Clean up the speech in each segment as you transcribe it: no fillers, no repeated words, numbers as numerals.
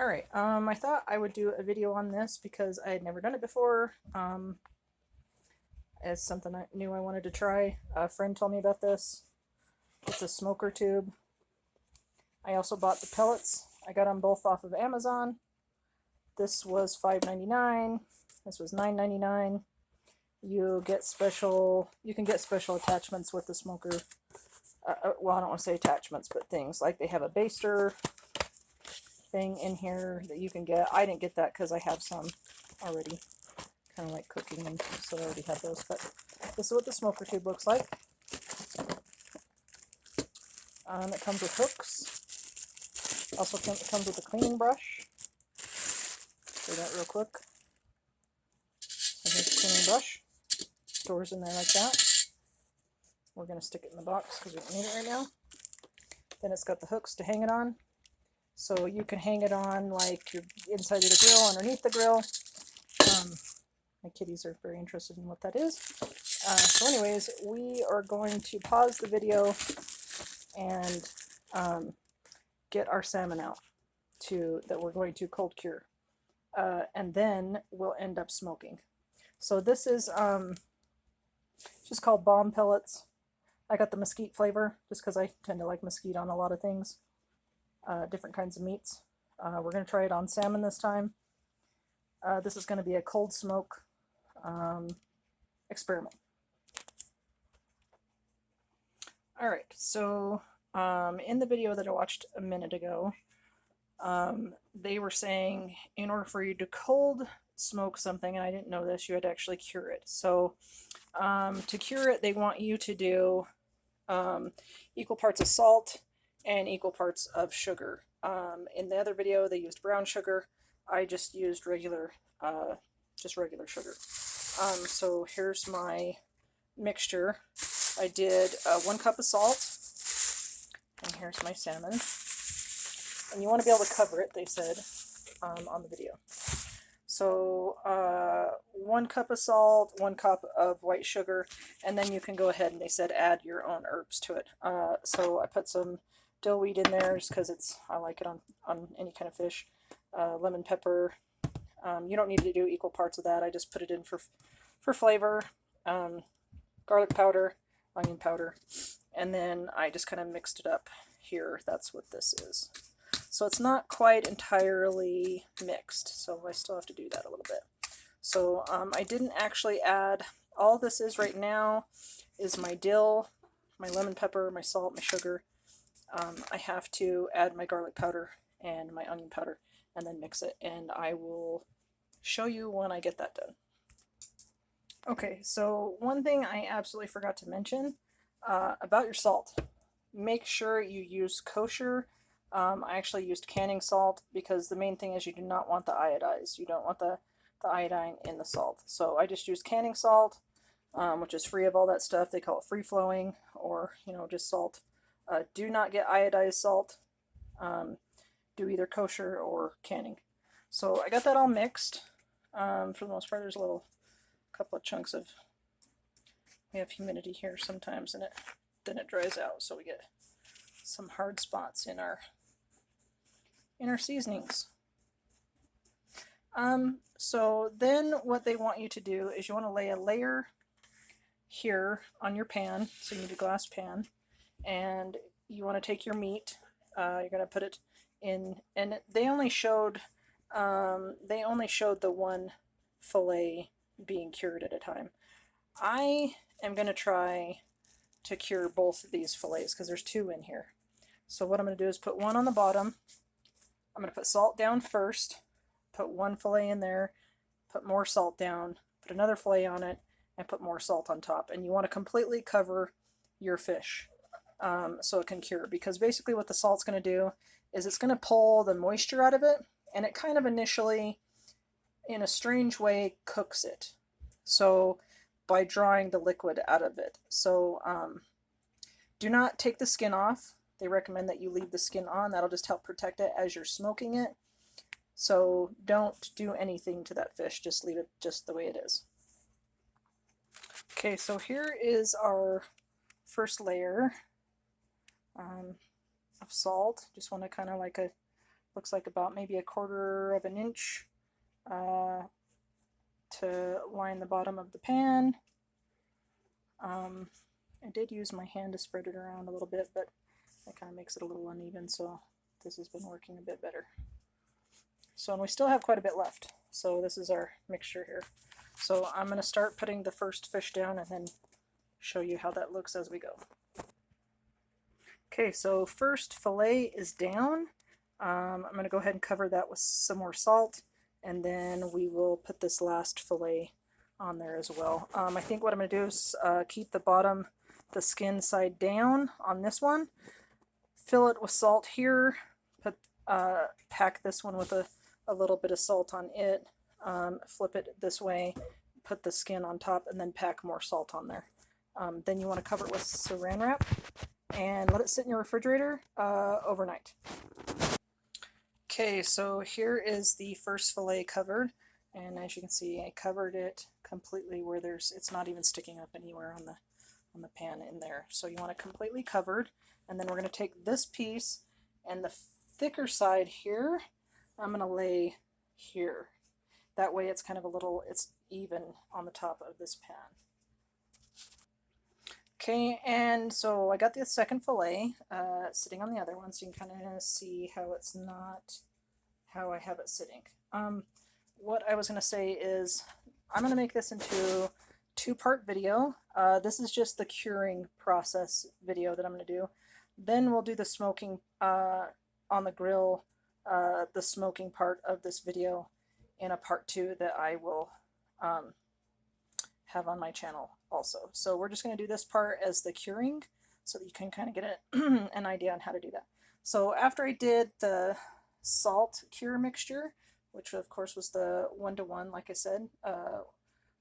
Alright, I thought I would do a video on this because I had never done it before. It's something new I wanted to try. A friend told me about this. It's a smoker tube. I also bought the pellets. I got them both off of Amazon. This was $5.99. This was $9.99. You can get special attachments with the smoker. Well, I don't want to say attachments, but things like they have a baster thing in here that you can get. I didn't get that because I have some already, kind of like cooking them, so I already have those. But this is what the smoker tube looks like. It comes with hooks. Also it comes with a cleaning brush. Do that real quick. So here's the cleaning brush. Stores in there like that. We're going to stick it in the box because we don't need it right now. Then it's got the hooks to hang it on. So you can hang it on like you're inside of the grill, underneath the grill. My kitties are very interested in what that is. So anyways, we are going to pause the video and get our salmon out that we're going to cold cure. And then we'll end up smoking. So this is just called bomb pellets. I got the mesquite flavor just because I tend to like mesquite on a lot of things. Different kinds of meats. We're going to try it on salmon this time. This is going to be a cold smoke experiment. Alright, so in the video that I watched a minute ago, they were saying in order for you to cold smoke something, and I didn't know this, you had to actually cure it. So to cure it, they want you to do equal parts of salt and equal parts of sugar. In the other video, they used brown sugar. I just used regular sugar. So here's my mixture. I did 1 cup of salt, and here's my salmon. And you want to be able to cover it, they said, on the video. So 1 cup of salt, 1 cup of white sugar, and then you can go ahead and they said add your own herbs to it. So I put some dill weed in there just because I like it on any kind of fish. Lemon pepper. You don't need to do equal parts of that. I just put it in for flavor. Garlic powder, onion powder, and then I just kind of mixed it up here. That's what this is. So it's not quite entirely mixed, so I still have to do that a little bit. So I didn't actually add, all this is right now is my dill, my lemon pepper, my salt, my sugar. I have to add my garlic powder and my onion powder and then mix it, and I will show you when I get that done. Okay, so one thing I absolutely forgot to mention about your salt. Make sure you use kosher. I actually used canning salt because the main thing is you do not want the iodized. You don't want the iodine in the salt. So I just used canning salt, which is free of all that stuff. They call it free-flowing, or just salt. Do not get iodized salt. Do either kosher or canning. So I got that all mixed. For the most part, there's a couple of chunks of, we have humidity here sometimes, and then it dries out, so we get some hard spots in our seasonings. So then what they want you to do is you want to lay a layer here on your pan. So you need a glass pan, and you want to take your meat. You're going to put it in, and they only showed the one fillet being cured at a time. I am going to try to cure both of these fillets because there's 2 in here. So what I'm going to do is put one on the bottom. I'm going to put salt down first, put 1 fillet in there, put more salt down, put another fillet on it, and put more salt on top. And you want to completely cover your fish so it can cure, because basically what the salt's going to do is it's going to pull the moisture out of it, and it kind of initially, in a strange way, cooks it. So by drawing the liquid out of it. So do not take the skin off. They recommend that you leave the skin on. That'll just help protect it as you're smoking it. So don't do anything to that fish. Just leave it just the way it is. Okay, so here is our first layer of salt. Just want to kind of like looks like about maybe 1/4 of an inch to line the bottom of the pan. I did use my hand to spread it around a little bit, but it kind of makes it a little uneven, so this has been working a bit better. So, and we still have quite a bit left. So this is our mixture here. So I'm going to start putting the first fish down and then show you how that looks as we go. Okay, so first fillet is down. I'm going to go ahead and cover that with some more salt, and then we will put this last fillet on there as well. I think what I'm going to do is keep the bottom, the skin side down on this one, fill it with salt here, put pack this one with a little bit of salt on it, flip it this way, put the skin on top, and then pack more salt on there. Then you want to cover it with saran wrap and let it sit in your refrigerator overnight. Okay, so here is the first fillet covered, and as you can see, I covered it completely where it's not even sticking up anywhere on the pan in there. So you want it completely covered, and then we're going to take this piece and the thicker side here, I'm going to lay here. That way it's kind of it's even on the top of this pan. Okay, and so I got the second fillet sitting on the other one, so you can kind of see how it's not how I have it sitting. What I was going to say is I'm going to make this into a 2-part video. This is just the curing process video that I'm going to do. Then we'll do the smoking on the grill, the smoking part of this video in a part 2 that I will have on my channel also. So we're just going to do this part as the curing so that you can kind of get an idea on how to do that. So after I did the salt cure mixture, which of course was the 1-to-1, like I said,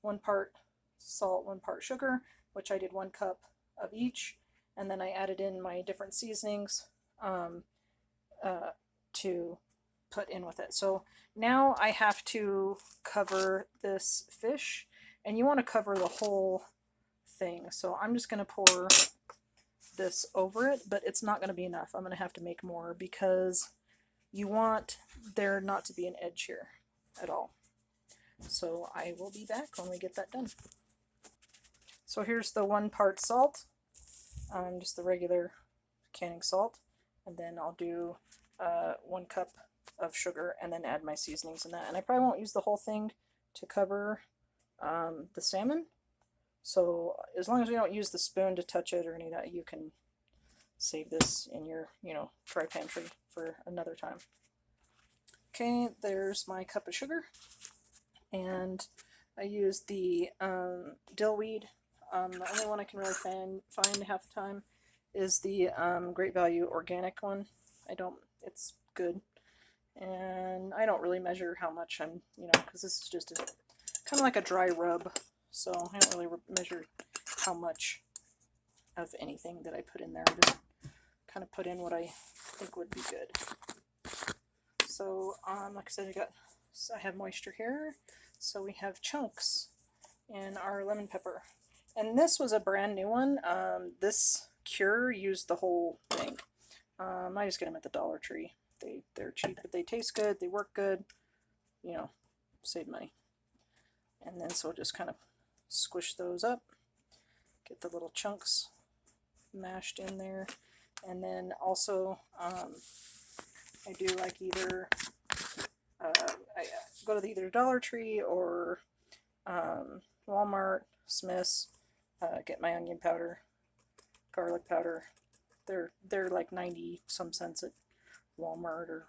1 part salt, 1 part sugar, which I did 1 cup of each, and then I added in my different seasonings to put in with it. So now I have to cover this fish, and you want to cover the whole thing. So I'm just going to pour this over it, but it's not going to be enough. I'm going to have to make more because you want there not to be an edge here at all. So I will be back when we get that done. So here's the 1 part salt, just the regular canning salt, and then I'll do 1 cup of sugar and then add my seasonings in that. And I probably won't use the whole thing to cover the salmon. So as long as we don't use the spoon to touch it or any of that, you can save this in your, dry pantry for another time. Okay, there's my cup of sugar, and I used the dill weed. The only one I can really find half the time is the Great Value organic one. It's good, and I don't really measure how much I'm, because this is just kind of like a dry rub, so I don't really measure how much of anything that I put in there. I just kind of put in what I think would be good. So, like I said, I have moisture here, so we have chunks in our lemon pepper. And this was a brand new one. This cure used the whole thing. I just get them at the Dollar Tree. They're cheap, but they taste good, they work good, save money. And then so just kind of squish those up, get the little chunks mashed in there. And then also I do like either I go to either Dollar Tree or Walmart, Smith's, get my onion powder, garlic powder. They're like 90 some cents at Walmart or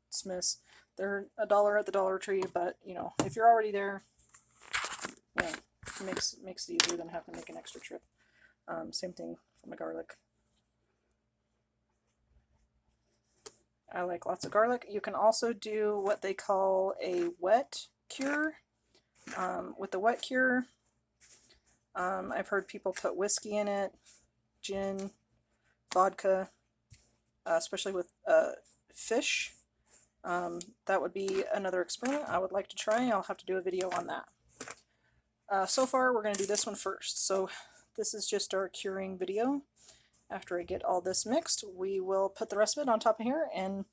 Smith's. They're $1 at the Dollar Tree, but if you're already there, it makes it easier than having to make an extra trip. Same thing for my garlic. I like lots of garlic. You can also do what they call a wet cure. With the wet cure, I've heard people put whiskey in it, gin, vodka, especially with fish. That would be another experiment I would like to try. I'll have to do a video on that. So far, we're going to do this one first. So this is just our curing video. After I get all this mixed, we will put the rest of it on top of here and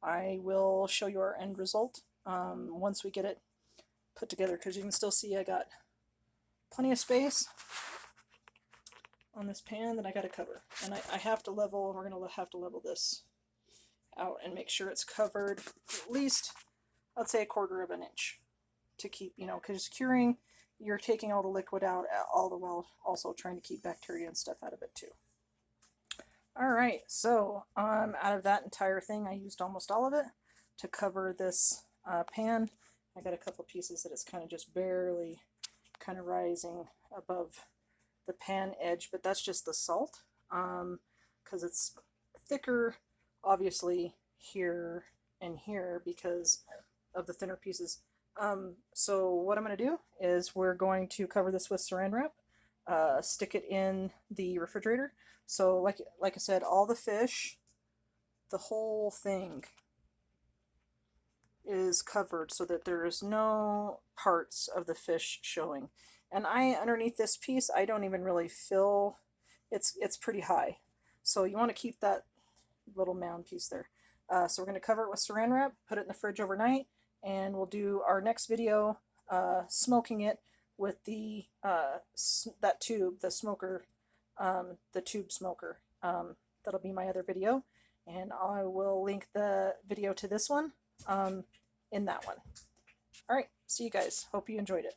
I will show you our end result once we get it put together, because you can still see I got plenty of space on this pan that I got to cover. And I have to level, we're going to have to level this out and make sure it's covered at least, I'd say, 1/4 of an inch to keep, you know, because curing, you're taking all the liquid out all the while also trying to keep bacteria and stuff out of it too. Alright, so out of that entire thing, I used almost all of it to cover this pan. I got a couple pieces that it's kind of just barely kind of rising above the pan edge, but that's just the salt, because it's thicker obviously here and here because of the thinner pieces. So what I'm going to do is we're going to cover this with saran wrap, stick it in the refrigerator. So like I said, all the fish, the whole thing is covered so that there is no parts of the fish showing. And underneath this piece, I don't even really fill, it's pretty high. So you want to keep that little mound piece there. So we're going to cover it with saran wrap, put it in the fridge overnight, and we'll do our next video smoking it with the that tube, the smoker, the tube smoker. That'll be my other video, and I will link the video to this one in that one. Alright, see you guys. Hope you enjoyed it.